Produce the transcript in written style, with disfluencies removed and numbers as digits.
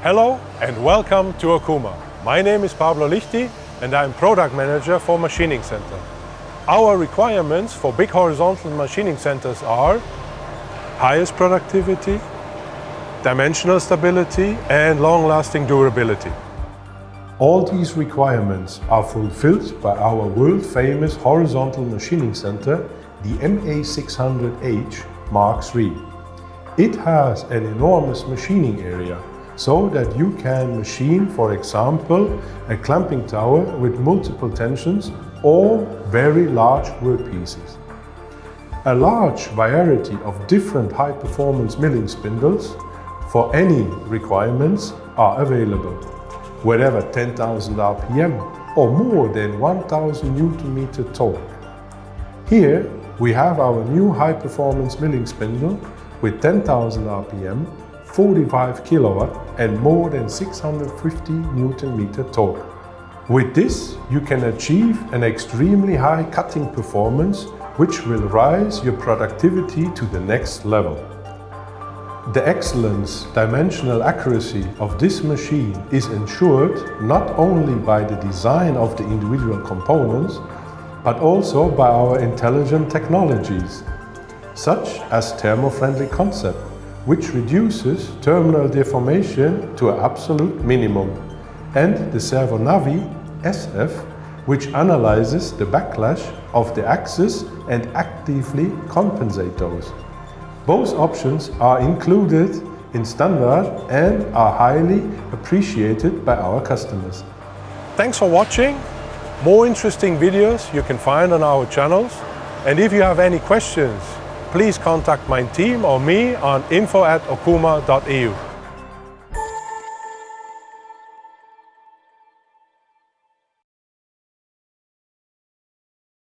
Hello and welcome to Okuma. My name is Pablo Lichti and I'm Product Manager for Machining Center. Our requirements for big horizontal machining centers are highest productivity, dimensional stability and long-lasting durability. All these requirements are fulfilled by our world-famous horizontal machining center, the MA-600HIII Mark III. It has an enormous machining area, so that you can machine, for example, a clamping tower with multiple tensions or very large workpieces. A large variety of different high-performance milling spindles for any requirements are available, wherever 10,000 RPM or more than 1,000 Nm torque. Here we have our new high-performance milling spindle with 10,000 RPM, 45 kW and more than 650 Nm torque. With this you can achieve an extremely high cutting performance which will rise your productivity to the next level. The excellence dimensional accuracy of this machine is ensured not only by the design of the individual components, but also by our intelligent technologies, such as thermo-friendly concept, which reduces terminal deformation to an absolute minimum, and the Servo Navi SF, which analyzes the backlash of the axis and actively compensates those. Both options are included in standard and are highly appreciated by our customers. Thanks for watching. More interesting videos you can find on our channels. And if you have any questions, please contact my team or me on info@okuma.eu.